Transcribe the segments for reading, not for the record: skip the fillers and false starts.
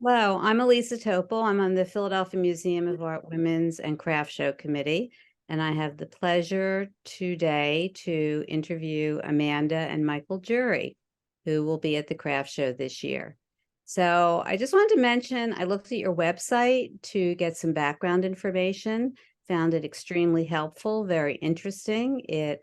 Hello, I'm Elisa Topol. I'm on the Philadelphia Museum of Art Women's and Craft Show Committee, and I have the pleasure today to interview Amanda and Michael Jury, who will be at the craft show this year. So I just wanted to mention, I looked at your website to get some background information, found it extremely helpful, very interesting. It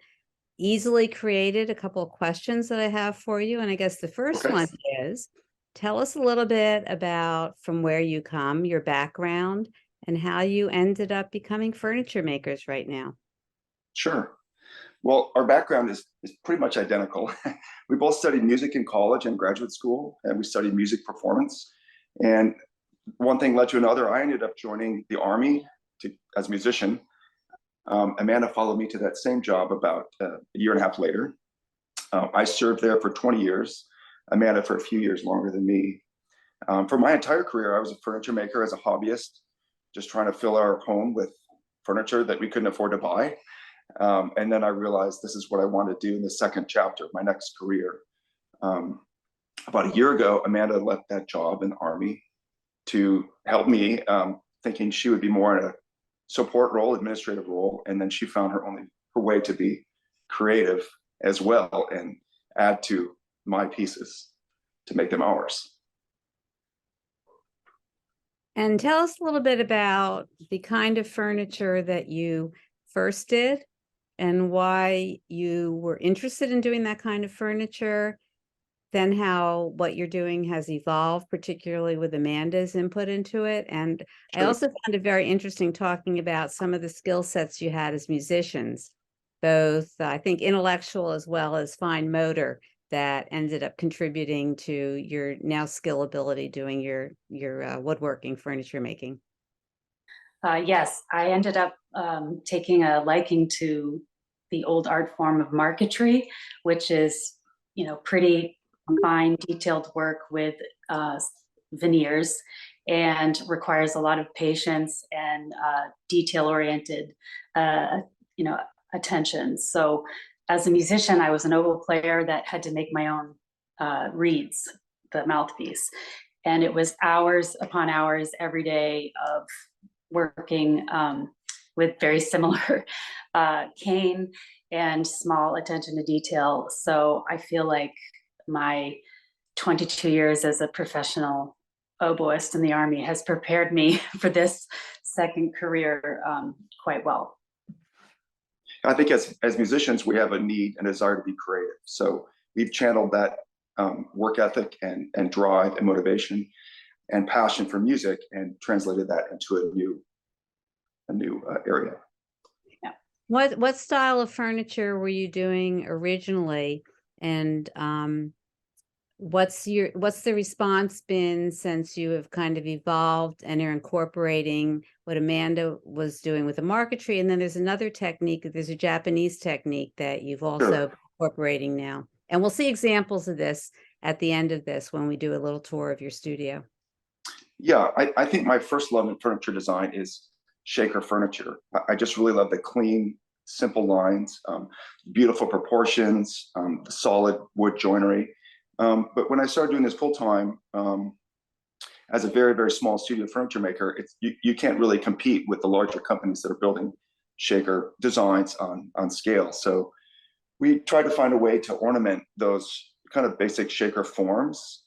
easily created a couple of questions that I have for you. And I guess the first Okay, one is, tell us a little bit about from where you come, your background, and how you ended up becoming furniture makers right now. sure. Well, our background is pretty much identical. We both studied music in college and graduate school, and we studied music performance. And one thing led to another. I ended up joining the Army as a musician. Amanda followed me to that same job about a year and a half later. I served there for 20 years, Amanda for a few years longer than me. For my entire career, I was a furniture maker as a hobbyist, just trying to fill our home with furniture that we couldn't afford to buy. And then I realized this is what I want to do in the second chapter of my next career. Um, about a year ago, Amanda left that job in the Army to help me, thinking she would be more in a support role, administrative role, and then she found her way to be creative as well and add to my pieces to make them ours. And tell us a little bit about the kind of furniture that you first did and why you were interested in doing that kind of furniture, then how what you're doing has evolved, particularly with Amanda's input into it. And I Sure. also found it very interesting talking about some of the skill sets you had as musicians, both I think intellectual as well as fine motor, that ended up contributing to your now skill ability doing your woodworking, furniture making. Yes, I ended up taking a liking to the old art form of marquetry, which is, pretty fine, detailed work with veneers and requires a lot of patience and detail-oriented, uh, you know, attention. So, as a musician, I was an oboe player that had to make my own reeds, the mouthpiece, and it was hours upon hours every day of working with very similar cane and small attention to detail. So I feel like my 22 years as a professional oboist in the Army has prepared me for this second career quite well. I think as musicians, we have a need and desire to be creative. So we've channeled that work ethic and drive and motivation and passion for music and translated that into a new area. Yeah. What style of furniture were you doing originally? And what's the response been since you have kind of evolved and are incorporating what Amanda was doing with the marquetry? And then there's another technique, there's a Japanese technique that you've also Sure. incorporating now. And we'll see examples of this at the end of this when we do a little tour of your studio. Yeah, I think my first love in furniture design is shaker furniture. I just really love the clean, simple lines, beautiful proportions, the solid wood joinery. But when I started doing this full time, as a very, very small studio furniture maker, you can't really compete with the larger companies that are building shaker designs on scale. So we tried to find a way to ornament those kind of basic shaker forms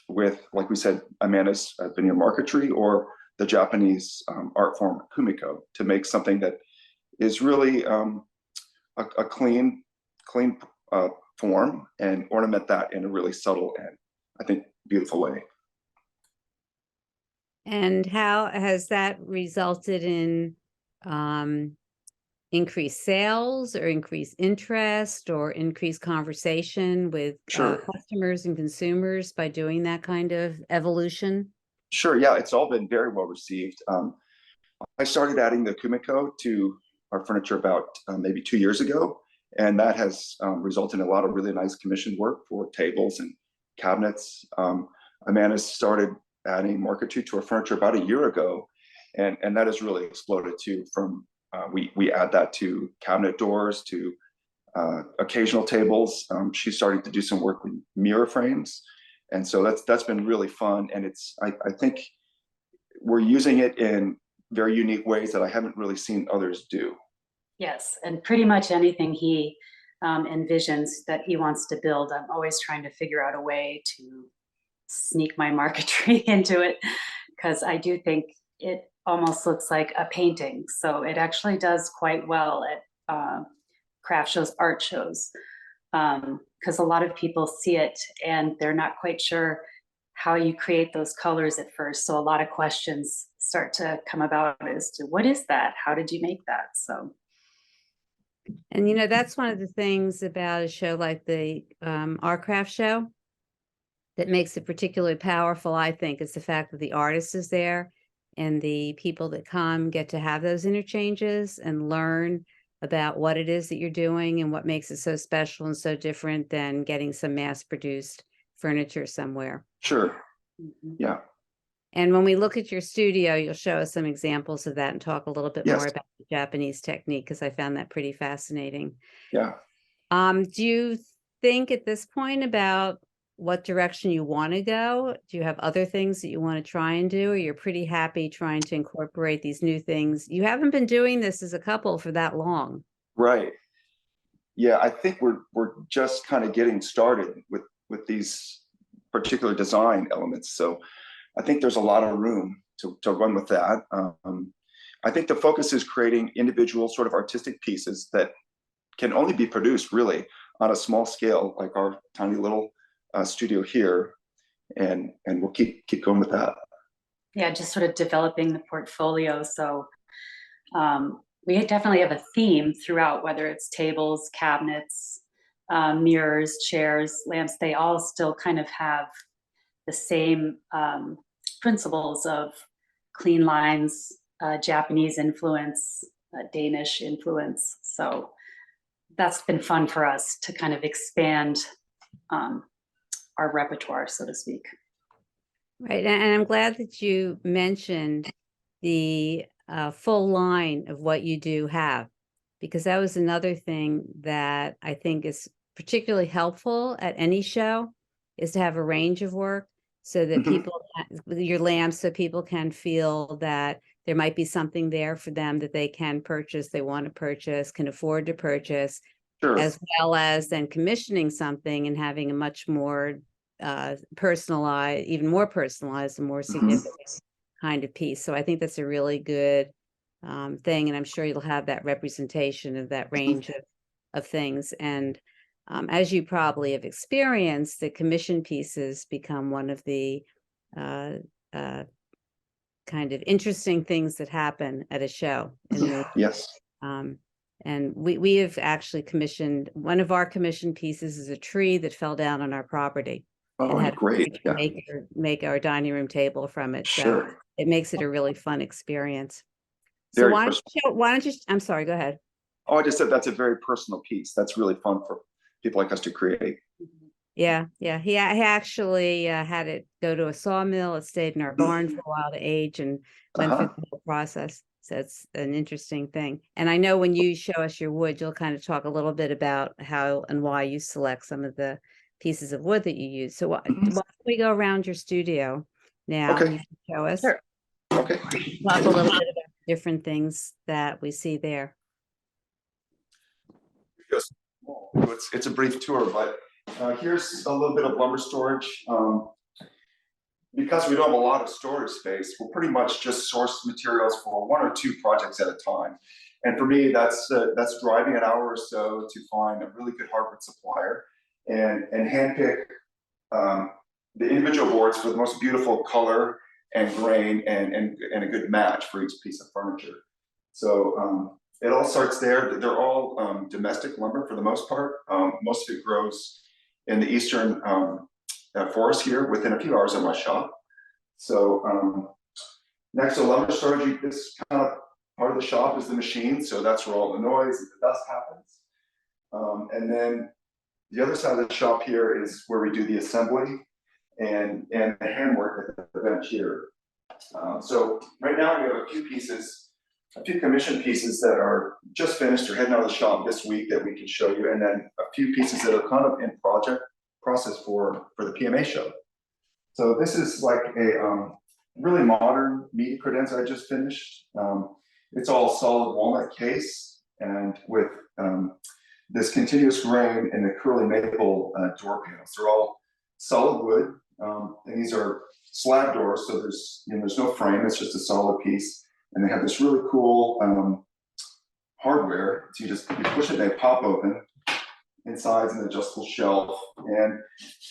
with, like we said, Amanda's veneer marquetry or the Japanese art form kumiko to make something that is really a clean form and ornament that in a really subtle and I think beautiful way. And how has that resulted in increased sales or increased interest or increased conversation with Sure. customers and consumers by doing that kind of evolution? Sure. Yeah, it's all been very well received. I started adding the kumiko to our furniture about maybe 2 years ago, and that has resulted in a lot of really nice commissioned work for tables and cabinets. Amanda started adding marquetry to our furniture about a year ago, and that has really exploded too. From we add that to cabinet doors to occasional tables. She's starting to do some work with mirror frames, And so that's been really fun. And I think we're using it in very unique ways that I haven't really seen others do. Yes, and pretty much anything he envisions that he wants to build, I'm always trying to figure out a way to sneak my marquetry into it, because I do think it almost looks like a painting. So it actually does quite well at craft shows, art shows, because a lot of people see it and they're not quite sure how you create those colors at first. So a lot of questions start to come about as to what is that? How did you make that? So. And you know, that's one of the things about a show like the Art Craft Show that makes it particularly powerful, I think, is the fact that the artist is there and the people that come get to have those interchanges and learn about what it is that you're doing and what makes it so special and so different than getting some mass-produced furniture somewhere. Sure. Mhm. Yeah. And when we look at your studio, you'll show us some examples of that and talk a little bit Yes. more about the Japanese technique, because I found that pretty fascinating. Yeah. Do you think at this point about what direction you want to go? Do you have other things that you want to try and do, or you're pretty happy trying to incorporate these new things? You haven't been doing this as a couple for that long. Right. Yeah, I think we're just kind of getting started with these particular design elements. So I think there's a lot of room to run with that. I think the focus is creating individual sort of artistic pieces that can only be produced really on a small scale, like our tiny little studio here, and we'll keep going with that. Yeah, just sort of developing the portfolio. So we definitely have a theme throughout, whether it's tables, cabinets, mirrors, chairs, lamps. They all still kind of have the same principles of clean lines, Japanese influence, Danish influence. So that's been fun for us to kind of expand our repertoire, so to speak. Right. And I'm glad that you mentioned the full line of what you do have, because that was another thing that I think is particularly helpful at any show, is to have a range of work so that people, your lamps, so people can feel that there might be something there for them that they can purchase, they want to purchase, can afford to purchase, Sure. as well as then commissioning something and having a much more personalized, even more personalized and more significant kind of piece. So I think that's a really good thing, and I'm sure you'll have that representation of that range of things. And as you probably have experienced, the commission pieces become one of the kind of interesting things that happen at a show. Yes. And we have actually commissioned, one of our commission pieces is a tree that fell down on our property. Oh, And had great. Yeah. make our dining room table from it. So Sure. it makes it a really fun experience. So Very why don't you, I'm sorry, go ahead. Oh, I just said that's a very personal piece. That's really fun for people like us to create. Yeah, yeah. He actually had it go to a sawmill. It stayed in our barn for a while to age and went through the whole process. So it's an interesting thing. And I know when you show us your wood, you'll kind of talk a little bit about how and why you select some of the pieces of wood that you use. So why don't we go around your studio now? Okay. You can show us. Sure. Okay. Talk a little bit about different things that we see there. It's a brief tour, but here's a little bit of lumber storage. Because we don't have a lot of storage space, we'll pretty much just source materials for 1 or 2 projects at a time. And for me, that's driving an hour or so to find a really good hardwood supplier and handpick the individual boards for the most beautiful color and grain and a good match for each piece of furniture. So it all starts there. They're all domestic lumber for the most part. Most of it grows in the eastern forest here within a few hours of my shop. So next to lumber storage, this kind of part of the shop is the machine. So that's where all the noise and the dust happens. And then the other side of the shop here is where we do the assembly and the handwork at the bench here. So right now we have a few commission pieces that are just finished or heading out of the shop this week that we can show you, and then a few pieces that are kind of in process for the PMA show. So this is like a really modern media credenza I just finished. It's all solid walnut case and with this continuous grain and the curly maple door panels. They're all solid wood, and these are slab doors, so there's no frame. It's just a solid piece, and they have this really cool hardware. So you push it, and they pop open. Inside an adjustable shelf, and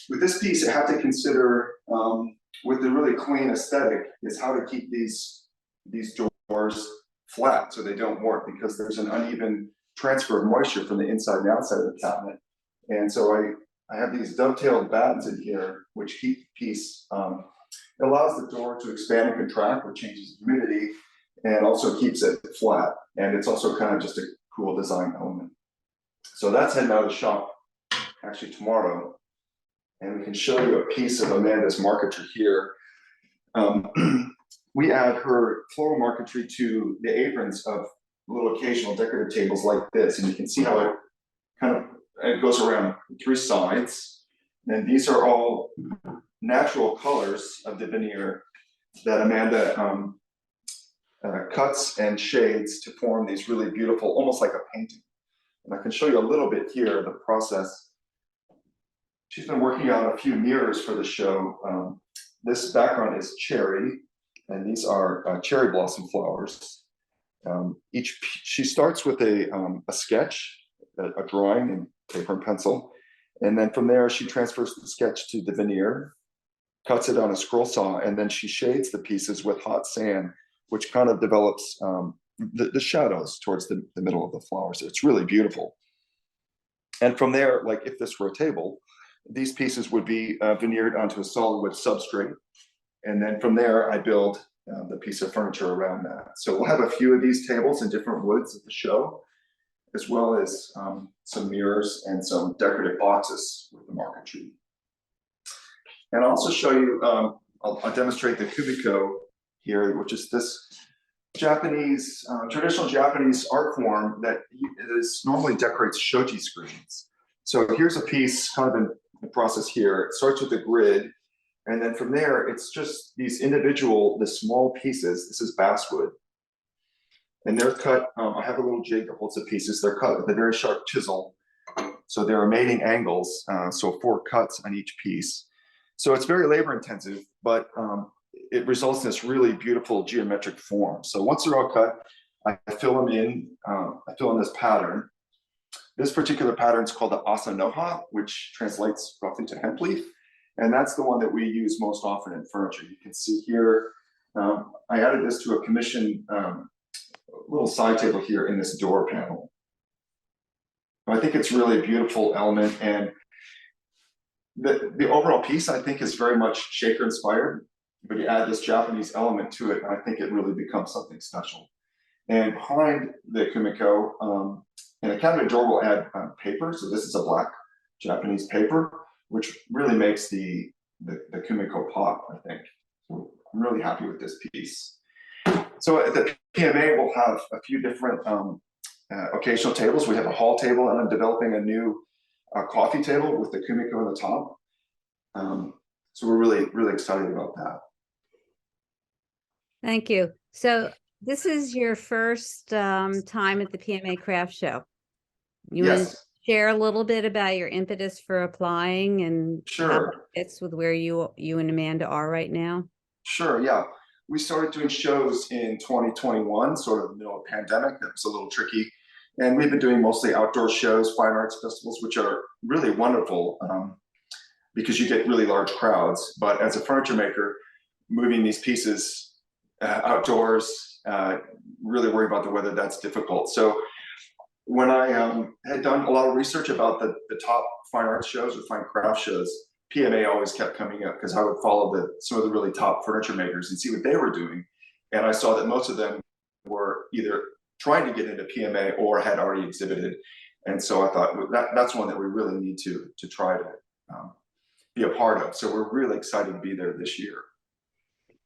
with this piece, I have to consider with the really clean aesthetic is how to keep these doors flat so they don't warp, because there's an uneven transfer of moisture from the inside and outside of the cabinet. And so I have these dovetailed battens in here, which keep the piece, it allows the door to expand and contract, which changes humidity and also keeps it flat. And it's also kind of just a cool design element. So that's heading out of the shop actually tomorrow. And we can show you a piece of Amanda's marquetry here. We add her floral marquetry to the aprons of little occasional decorative tables like this. And you can see how it goes around 3 sides. And these are all natural colors of the veneer that Amanda cuts and shades to form these really beautiful, almost like a painting. And I can show you a little bit here, the process. She's been working on a few mirrors for the show. This background is cherry, and these are cherry blossom flowers. She starts with a sketch, a drawing in paper and pencil. And then from there, she transfers the sketch to the veneer, cuts it on a scroll saw, and then she shades the pieces with hot sand, which kind of develops the shadows towards the middle of the flowers. It's really beautiful. And from there, like if this were a table, these pieces would be veneered onto a solid wood substrate. And then from there, I build the piece of furniture around that. So we'll have a few of these tables in different woods at the show, as well as some mirrors and some decorative boxes with the marquetry. And I'll also show you, I'll demonstrate the kumiko here, which is this Japanese, traditional Japanese art form that normally decorates shoji screens. So here's a piece kind of in the process here. It starts with a grid, and then from there, it's just these the small pieces. This is basswood. And they're cut, I have a little jig that holds the pieces. They're cut with a very sharp chisel. So there are mating angles, so 4 cuts on each piece. So it's very labor intensive, but it results in this really beautiful geometric form. So once they're all cut, I fill them in, I fill in this pattern. This particular pattern is called the asanoha, which translates roughly to hemp leaf. And that's the one that we use most often in furniture. You can see here, I added this to a commission little side table here in this door panel. I think it's really a beautiful element, and the overall piece I think is very much Shaker inspired, but you add this Japanese element to it, and I think it really becomes something special. And behind the kumiko, and a cabinet door will add paper. So this is a black Japanese paper, which really makes the kumiko pop, I think. So I'm really happy with this piece. So at the PMA, we'll have a few different occasional tables. We have a hall table, and I'm developing a new coffee table with the kumiko on the top. So we're really, really excited about that. Thank you. So this is your first time at the PMA Craft Show. You want to Yes, share a little bit about your impetus for applying and how sure. it fits with where you and Amanda are right now? Sure, yeah. We started doing shows in 2021, sort of the middle of the pandemic. That was a little tricky. And we've been doing mostly outdoor shows, fine arts festivals, which are really wonderful because you get really large crowds. But as a furniture maker, moving these pieces outdoors, really worry about the weather, that's difficult. So when I had done a lot of research about the top fine arts shows or fine craft shows, PMA always kept coming up because I would follow some of the really top furniture makers and see what they were doing. And I saw that most of them were either trying to get into PMA or had already exhibited. And so I thought that's one that we really need to try to be a part of. So we're really excited to be there this year.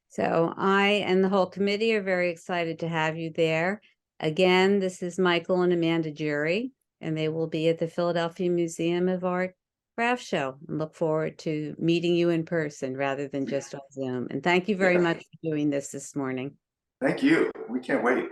So I and the whole committee are very excited to have you there. Again, this is Michael and Amanda Jury, and they will be at the Philadelphia Museum of Art craft show and look forward to meeting you in person rather than just on Zoom. And thank you very Yeah. much for doing this morning. Thank you. We can't wait.